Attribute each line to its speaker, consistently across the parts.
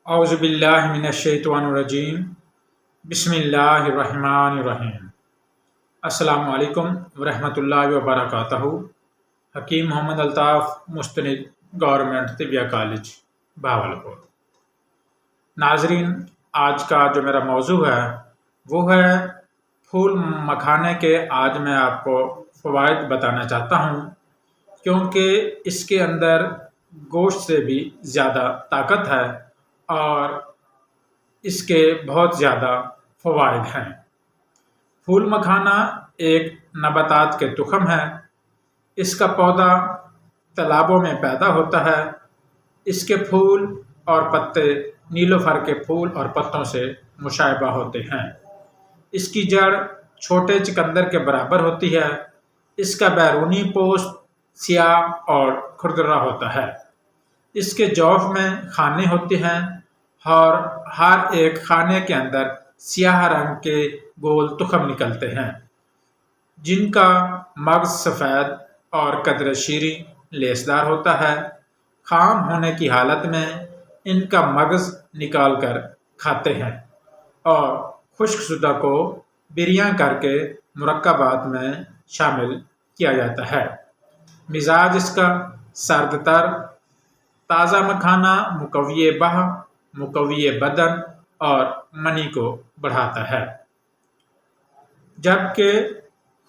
Speaker 1: اعوذ باللہ من الشیطان الرجیم بسم اللہ الرحمن الرحیم۔ السلام علیکم ورحمۃ اللہ وبرکاتہ۔ حکیم محمد الطاف مستند گورنمنٹ طبیہ کالج بہاولپور۔ ناظرین، آج کا جو میرا موضوع ہے وہ ہے پھول مکھانے کے۔ آج میں آپ کو فوائد بتانا چاہتا ہوں کیونکہ اس کے اندر گوشت سے بھی زیادہ طاقت ہے اور اس کے بہت زیادہ فوائد ہیں۔ پھول مکھانا ایک نباتات کے تخم ہے۔ اس کا پودا تالابوں میں پیدا ہوتا ہے۔ اس کے پھول اور پتے نیلوفر کے پھول اور پتوں سے مشابہ ہوتے ہیں۔ اس کی جڑ چھوٹے چقندر کے برابر ہوتی ہے۔ اس کا بیرونی پوست سیاہ اور کھردرا ہوتا ہے۔ اس کے جوف میں خانے ہوتے ہیں اور ہر ایک خانے کے اندر سیاہ رنگ کے گول تخم نکلتے ہیں جن کا مغز سفید اور قدرے شیریں لیسدار ہوتا ہے۔ خام ہونے کی حالت میں ان کا مغز نکال کر کھاتے ہیں اور خشک شدہ کو بریاں کر کے مرکبات میں شامل کیا جاتا ہے۔ مزاج اس کا سرد تر۔ تازہ مکھانا مقوی بہ، مقوی بدن اور منی کو بڑھاتا ہے، جبکہ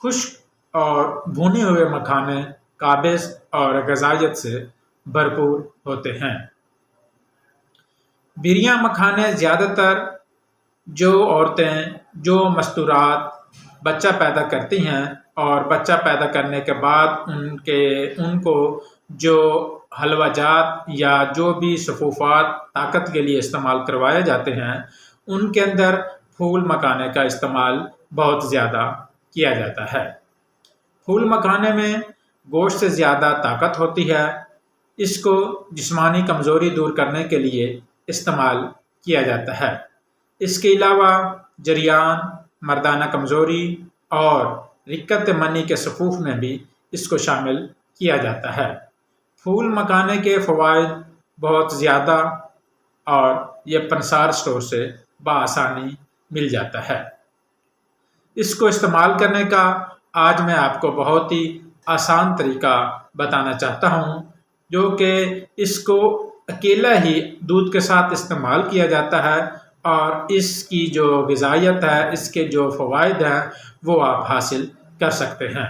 Speaker 1: خشک اور بھنے ہوئے مکھانے قابض اور غذائیت سے بھرپور ہوتے ہیں۔ بریاں مکھانے زیادہ تر جو عورتیں جو مستورات بچہ پیدا کرتی ہیں اور بچہ پیدا کرنے کے بعد ان کو جو حلوہ جات یا جو بھی سفوفات طاقت کے لیے استعمال کروائے جاتے ہیں ان کے اندر پھول مکھانے کا استعمال بہت زیادہ کیا جاتا ہے۔ پھول مکھانے میں گوشت سے زیادہ طاقت ہوتی ہے۔ اس کو جسمانی کمزوری دور کرنے کے لیے استعمال کیا جاتا ہے۔ اس کے علاوہ جریان، مردانہ کمزوری اور رکت منی کے صفوف میں بھی اس کو شامل کیا جاتا ہے۔ پھول مکھانے کے فوائد بہت زیادہ اور یہ پنسار اسٹور سے بآسانی مل جاتا ہے۔ اس کو استعمال کرنے کا آج میں آپ کو بہت ہی آسان طریقہ بتانا چاہتا ہوں، جو کہ اس کو اکیلا ہی دودھ کے ساتھ استعمال کیا جاتا ہے اور اس کی جو غذائیت ہے، اس کے جو فوائد ہیں وہ آپ حاصل کر سکتے ہیں۔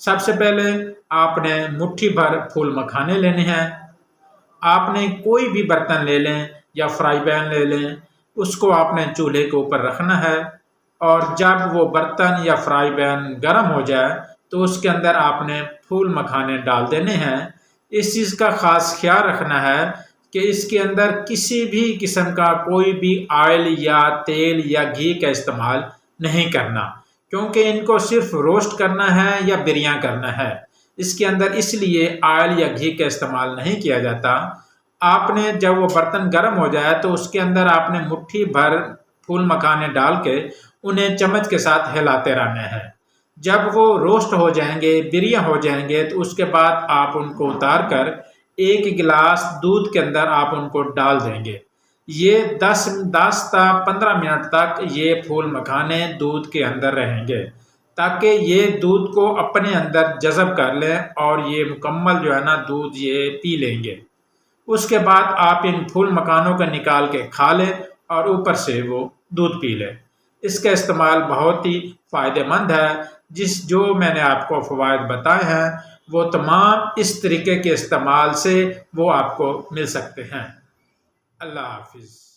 Speaker 1: سب سے پہلے آپ نے مٹھی بھر پھول مکھانے لینے ہیں۔ آپ نے کوئی بھی برتن لے لیں یا فرائی پین لے لیں، اس کو آپ نے چولہے کے اوپر رکھنا ہے اور جب وہ برتن یا فرائی پین گرم ہو جائے تو اس کے اندر آپ نے پھول مکھانے ڈال دینے ہیں۔ اس چیز کا خاص خیال رکھنا ہے کہ اس کے اندر کسی بھی قسم کا کوئی بھی آئل یا تیل یا گھی کا استعمال نہیں کرنا، کیونکہ ان کو صرف روسٹ کرنا ہے یا بریاں کرنا ہے۔ اس کے اندر اس لیے آئل یا گھی کا استعمال نہیں کیا جاتا۔ آپ نے جب وہ برتن گرم ہو جائے تو اس کے اندر آپ نے مٹھی بھر پھول مکھانے ڈال کے انہیں چمچ کے ساتھ ہلاتے رہنا ہے۔ جب وہ روسٹ ہو جائیں گے، بریاں ہو جائیں گے، تو اس کے بعد آپ ان کو اتار کر ایک گلاس دودھ کے اندر آپ ان کو ڈال دیں گے۔ یہ 10 تا 15 منٹ تک یہ پھول مکھانے دودھ کے اندر رہیں گے تاکہ یہ دودھ کو اپنے اندر جذب کر لیں اور یہ مکمل جو ہے نا دودھ یہ پی لیں گے۔ اس کے بعد آپ ان پھول مکھانوں کو نکال کے کھا لیں اور اوپر سے وہ دودھ پی لیں۔ اس کا استعمال بہت ہی فائدہ مند ہے۔ جو میں نے آپ کو فوائد بتائے ہیں وہ تمام اس طریقے کے استعمال سے وہ آپ کو مل سکتے ہیں۔ اللہ حافظ۔